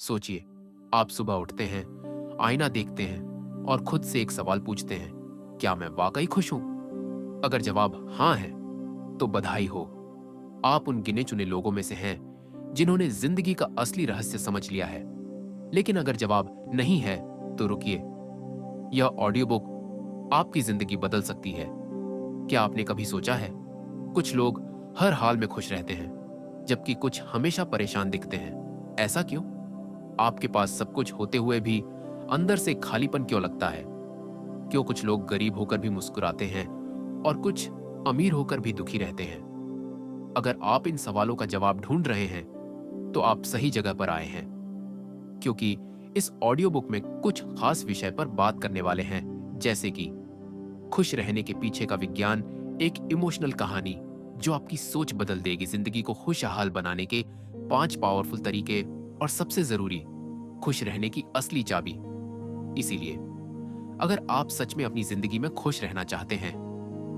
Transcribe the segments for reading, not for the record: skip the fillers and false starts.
सोचिए, आप सुबह उठते हैं, आईना देखते हैं और खुद से एक सवाल पूछते हैं, क्या मैं वाकई खुश हूं? अगर जवाब हाँ है, तो बधाई हो। आप उन गिने चुने लोगों में से हैं जिन्होंने जिंदगी का असली रहस्य समझ लिया है। लेकिन अगर जवाब नहीं है, तो रुकिए। यह ऑडियो बुक आपकी जिंदगी बदल सकती है। क्या आपने कभी सोचा है, कुछ लोग हर हाल में खुश रहते हैं, जबकि कुछ हमेशा परेशान दिखते हैं। ऐसा क्यों? आपके पास सब कुछ होते हुए भी अंदर से खालीपन क्यों लगता है? क्यों कुछ लोग गरीब होकर भी मुस्कुराते हैं और कुछ अमीर होकर भी दुखी रहते हैं? अगर आप इन सवालों का जवाब ढूंढ रहे हैं, तो आप सही जगह पर आए हैं, क्योंकि इस ऑडियो बुक में कुछ खास विषय पर बात करने वाले हैं, जैसे कि खुश रहने के पीछे का विज्ञान, एक इमोशनल कहानी जो आपकी सोच बदल देगी, जिंदगी को खुशहाल बनाने के 5 पावरफुल तरीके, और सबसे जरूरी, खुश रहने की असली चाबी। इसीलिए अगर आप सच में अपनी जिंदगी में खुश रहना चाहते हैं,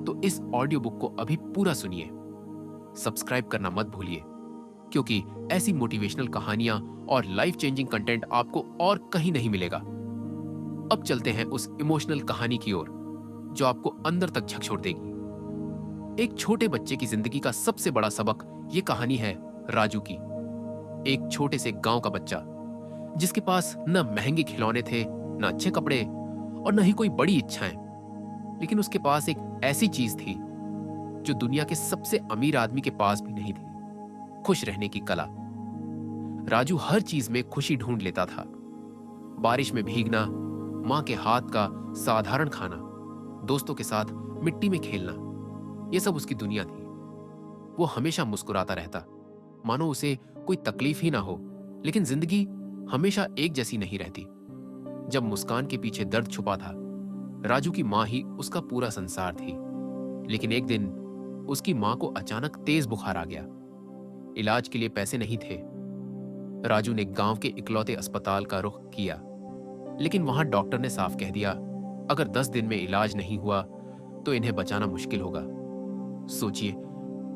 तो इस ऑडियो बुक को अभी पूरा सुनिए। सब्सक्राइब करना मत भूलिए, क्योंकि ऐसी मोटिवेशनल कहानियां और लाइफ चेंजिंग कंटेंट आपको और कहीं नहीं मिलेगा। अब चलते हैं उस इमोशनल कहानी की ओर, जो आपको अंदर तक झकझोर देगी। एक छोटे बच्चे की जिंदगी का सबसे बड़ा सबक ये कहानी है राजू की। एक छोटे से गांव का बच्चा, जिसके पास न महंगे खिलौने थे, न अच्छे कपड़े, और न ही कोई बड़ी इच्छाएं। लेकिन उसके पास एक ऐसी चीज थी जो दुनिया के सबसे अमीर आदमी के पास भी नहीं थी: खुश रहने की कला। राजू हर चीज में खुशी ढूंढ लेता था। बारिश में भीगना, मां के हाथ का साधारण खाना, दोस्तों के साथ मिट्टी में खेलना, यह सब उसकी दुनिया थी। वो हमेशा मुस्कुराता रहता, मानो उसे कोई तकलीफ ही ना हो। लेकिन जिंदगी हमेशा एक जैसी नहीं रहती। जब मुस्कान के पीछे दर्द छुपा था, राजू की मां ही उसका पूरा संसार थी। लेकिन एक दिन उसकी मां को अचानक तेज बुखार आ गया। इलाज के लिए पैसे नहीं थे। राजू ने गांव के इकलौते अस्पताल का रुख किया, लेकिन वहां डॉक्टर ने साफ कह दिया, अगर 10 दिन में इलाज नहीं हुआ तो इन्हें बचाना मुश्किल होगा। सोचिए,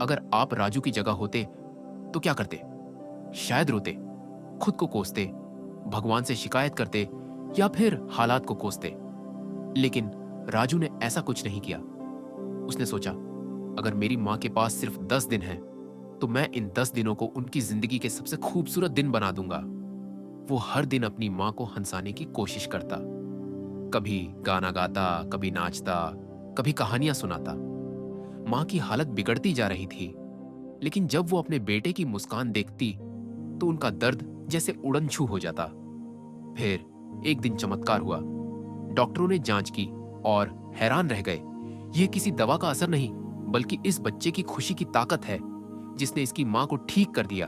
अगर आप राजू की जगह होते तो क्या करते? शायद रोते, खुद को कोसते, भगवान से शिकायत करते, या फिर हालात को कोसते। लेकिन राजू ने ऐसा कुछ नहीं किया। उसने सोचा, अगर मेरी मां के पास सिर्फ 10 दिन हैं, तो मैं इन 10 दिनों को उनकी जिंदगी के सबसे खूबसूरत दिन बना दूंगा। वो हर दिन अपनी मां को हंसाने की कोशिश करता, कभी गाना गाता, कभी नाचता, कभी कहानियां सुनाता। मां की हालत बिगड़ती जा रही थी, लेकिन जब वो अपने बेटे की मुस्कान देखती, तो उनका दर्द जैसे उड़नछू हो जाता। फिर एक दिन चमत्कार हुआ। डॉक्टरों ने जांच की और हैरान रह गए। यह किसी दवा का असर नहीं, बल्कि इस बच्चे की खुशी की ताकत है, जिसने इसकी मां को ठीक कर दिया।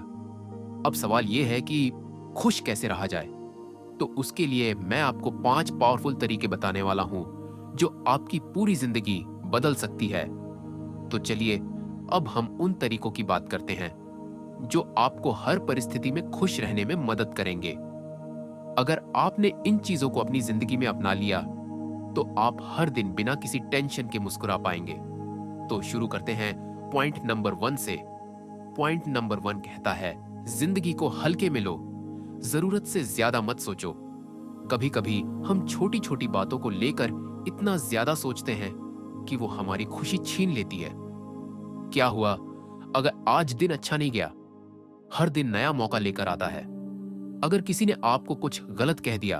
अब सवाल यह है कि खुश कैसे रहा जाए? तो उसके लिए मैं आपको 5 पावरफुल तरीके बताने वाला हूं, जो आपकी पूरी जिंदगी बदल सकती है। तो चलिए, अब हम उन तरीकों की बात करते हैं जो आपको हर परिस्थिति में खुश रहने में मदद करेंगे। अगर आपने इन चीजों को अपनी जिंदगी में अपना लिया, तो आप हर दिन बिना किसी टेंशन के मुस्कुरा पाएंगे। तो शुरू करते हैं पॉइंट नंबर 1 से। पॉइंट नंबर 1 कहता है, जिंदगी को हल्के में लो, जरूरत से ज्यादा मत सोचो। कभी कभी हम छोटी छोटी बातों को लेकर इतना ज्यादा सोचते हैं कि वो हमारी खुशी छीन लेती है। क्या हुआ अगर आज दिन अच्छा नहीं गया? हर दिन नया मौका लेकर आता है। अगर किसी ने आपको कुछ गलत कह दिया,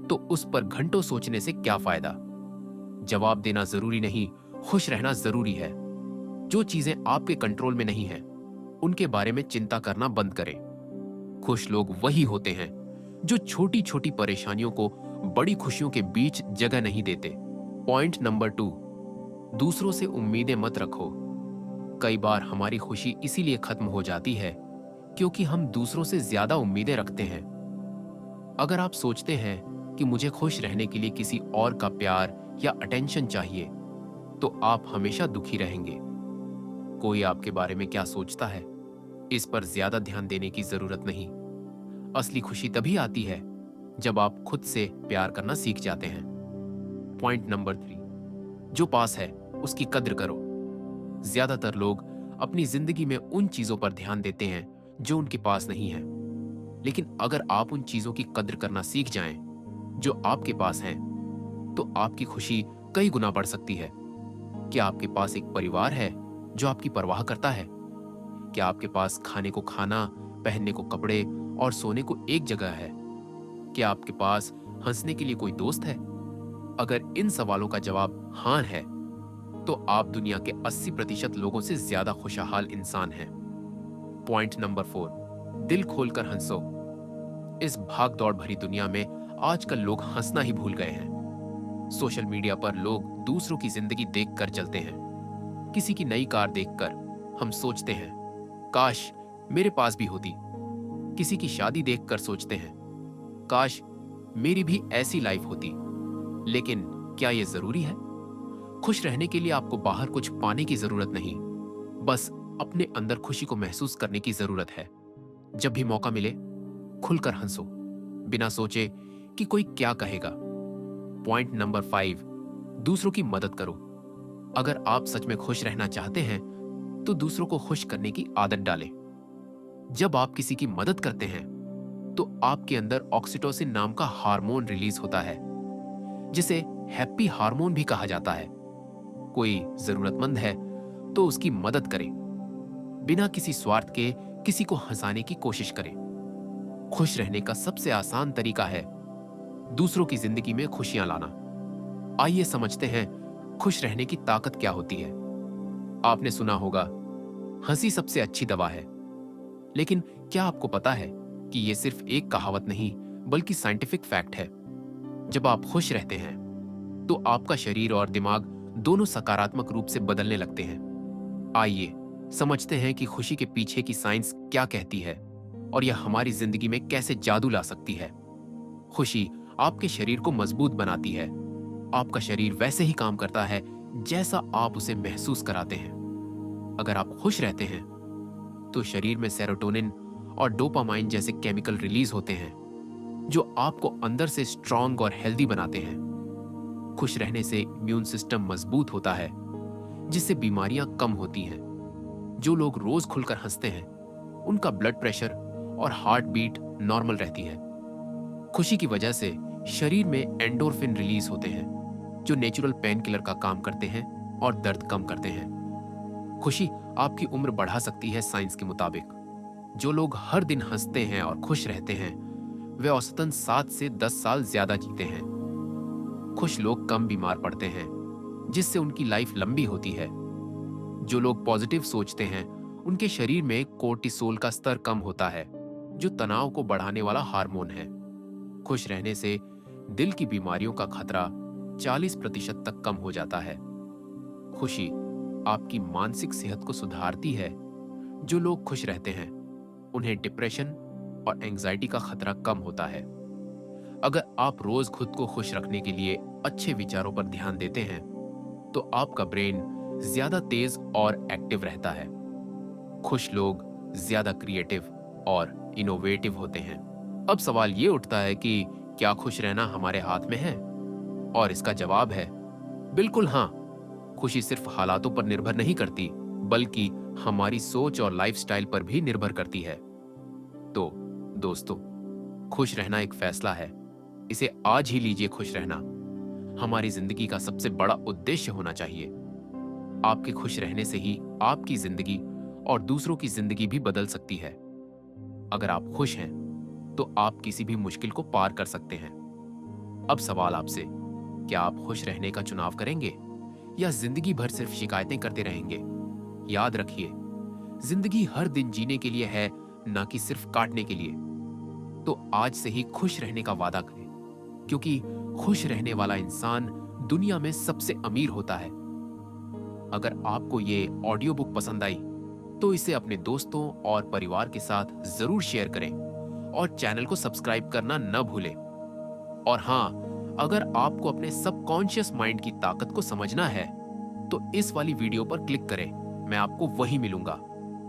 तो उस पर घंटों सोचने से क्या फायदा? जवाब देना जरूरी नहीं, खुश रहना जरूरी है। जो चीजें आपके कंट्रोल में नहीं है, उनके बारे में चिंता करना बंद करें। खुश लोग वही होते हैं जो छोटी छोटी परेशानियों को बड़ी खुशियों के बीच जगह नहीं देते। पॉइंट नंबर 2, दूसरों से उम्मीदें मत रखो। कई बार हमारी खुशी इसीलिए खत्म हो जाती है क्योंकि हम दूसरों से ज्यादा उम्मीदें रखते हैं। अगर आप सोचते हैं कि मुझे खुश रहने के लिए किसी और का प्यार या अटेंशन चाहिए, तो आप हमेशा दुखी रहेंगे। कोई आपके बारे में क्या सोचता है, इस पर ज्यादा ध्यान देने की जरूरत नहीं। असली खुशी तभी आती है जब आप खुद से प्यार करना सीख जाते हैं। पॉइंट नंबर 3, जो पास है उसकी कद्र करो। ज्यादातर लोग अपनी जिंदगी में उन चीजों पर ध्यान देते हैं जो उनके पास नहीं है, लेकिन अगर आप उन चीजों की कद्र करना सीख जाएं जो आपके पास हैं, तो आपकी खुशी कई गुना बढ़ सकती है। क्या आपके पास एक परिवार है जो आपकी परवाह करता है? क्या आपके पास खाने को खाना, पहनने को कपड़े और सोने को एक जगह है? क्या आपके पास हंसने के लिए कोई दोस्त है? अगर इन सवालों का जवाब हाँ है, तो आप दुनिया के 80% लोगों से ज्यादा खुशहाल इंसान हैं। पॉइंट नंबर 4, दिल खोलकर हंसो। इस भाग दौड़ भरी दुनिया में आजकल लोग हंसना ही भूल गए हैं। सोशल मीडिया पर लोग दूसरों की जिंदगी देखकर चलते हैं। किसी की नई कार देखकर हम सोचते हैं, काश मेरे पास भी होती। किसी की शादी देखकर सोचते हैं, काश मेरी भी ऐसी लाइफ होती। लेकिन क्या यह जरूरी है? खुश रहने के लिए आपको बाहर कुछ पाने की जरूरत नहीं, बस अपने अंदर खुशी को महसूस करने की जरूरत है। जब भी मौका मिले, खुलकर हंसो, बिना सोचे कि कोई क्या कहेगा। पॉइंट नंबर 5, दूसरों की मदद करो। अगर आप सच में खुश रहना चाहते हैं, तो दूसरों को खुश करने की आदत डालें। जब आप किसी की मदद करते हैं, तो आपके अंदर ऑक्सीटोसिन नाम का हार्मोन रिलीज होता है, जिसे हैप्पी हार्मोन भी कहा जाता है। कोई जरूरतमंद है तो उसकी मदद करें। बिना किसी स्वार्थ के किसी को हंसाने की कोशिश करें। खुश रहने का सबसे आसान तरीका है दूसरों की जिंदगी में खुशियां लाना। आइए समझते हैं खुश रहने की ताकत क्या होती है। आपने सुना होगा, हंसी सबसे अच्छी दवा है। लेकिन क्या आपको पता है कि यह सिर्फ एक कहावत नहीं, बल्कि साइंटिफिक फैक्ट है। जब आप खुश रहते हैं, तो आपका शरीर और दिमाग दोनों सकारात्मक रूप से बदलने लगते हैं। आइए समझते हैं कि खुशी के पीछे की साइंस क्या कहती है और यह हमारी जिंदगी में कैसे जादू ला सकती है। खुशी आपके शरीर को मजबूत बनाती है। आपका शरीर वैसे ही काम करता है जैसा आप उसे महसूस कराते हैं। अगर आप खुश रहते हैं, तो शरीर में सेरोटोनिन और डोपामाइन जैसे केमिकल रिलीज होते हैं, जो आपको अंदर से स्ट्रांग और हेल्दी बनाते हैं। खुश रहने से इम्यून सिस्टम मजबूत होता है, जिससे बीमारियां कम होती हैं। जो लोग रोज खुलकर हंसते हैं, उनका ब्लड प्रेशर और हार्ट बीट नॉर्मल रहती है। खुशी की वजह से शरीर में एंडोर्फिन रिलीज होते हैं, जो नेचुरल पेन किलर का काम करते हैं और दर्द कम करते हैं। खुशी आपकी उम्र बढ़ा सकती है साइंस के मुताबिक। जो लोग हर दिन हंसते हैं और खुश रहते हैं, वे औसतन 7 से 10 साल ज्यादा जीते हैं। खुश लोग कम बीमार पड़ते हैं, जिससे उनकी लाइफ लंबी होती है। जो लोग पॉजिटिव सोचते हैं, उनके शरीर में कोर्टिसोल का स्तर कम होता है, जो तनाव को बढ़ाने वाला हार्मोन है। खुश रहने से दिल की बीमारियों का खतरा 40% तक कम हो जाता है। खुशी आपकी मानसिक सेहत को सुधारती है। जो लोग खुश रहते हैं, उन्हें डिप्रेशन और एंजाइटी का खतरा कम होता है। अगर आप रोज खुद को खुश रखने के लिए अच्छे विचारों पर ध्यान देते हैं, तो आपका ब्रेन ज्यादा तेज और एक्टिव रहता है। खुश लोग ज्यादा क्रिएटिव और इनोवेटिव होते हैं। अब सवाल ये उठता है कि क्या खुश रहना हमारे हाथ में है? और इसका जवाब है बिल्कुल हाँ। खुशी सिर्फ हालातों पर निर्भर नहीं करती, बल्कि हमारी सोच और लाइफस्टाइल पर भी निर्भर करती है। तो दोस्तों, खुश रहना एक फैसला है। इसे आज ही लीजिए। खुश रहना हमारी जिंदगी का सबसे बड़ा उद्देश्य होना चाहिए। आपके खुश रहने से ही आपकी जिंदगी और दूसरों की जिंदगी भी बदल सकती है। अगर आप खुश हैं, तो आप किसी भी मुश्किल को पार कर सकते हैं। अब सवाल आपसे, क्या आप खुश रहने का चुनाव करेंगे या जिंदगी भर सिर्फ शिकायतें करते रहेंगे? याद रखिए, जिंदगी हर दिन जीने के लिए है, ना कि सिर्फ काटने के लिए। तो आज से ही खुश रहने का वादा करें, क्योंकि खुश रहने वाला इंसान दुनिया में सबसे अमीर होता है। अगर आपको ये ऑडियो बुक पसंद आई, तो इसे अपने दोस्तों और परिवार के साथ जरूर शेयर करें और चैनल को सब्सक्राइब करना न भूलें। और हाँ, अगर आपको अपने सबकॉन्शियस माइंड की ताकत को समझना है, तो इस वाली वीडियो पर क्लिक करें। मैं आपको वहीं मिलूंगा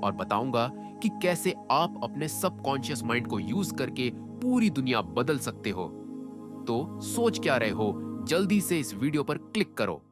और बताऊंगा कि कैसे आप अपने सबकॉन्शियस माइंड को यूज करके पूरी दुनिया बदल सकते हो। तो सोच क्या रहे हो, जल्दी से इस वीडियो पर क्लिक करो।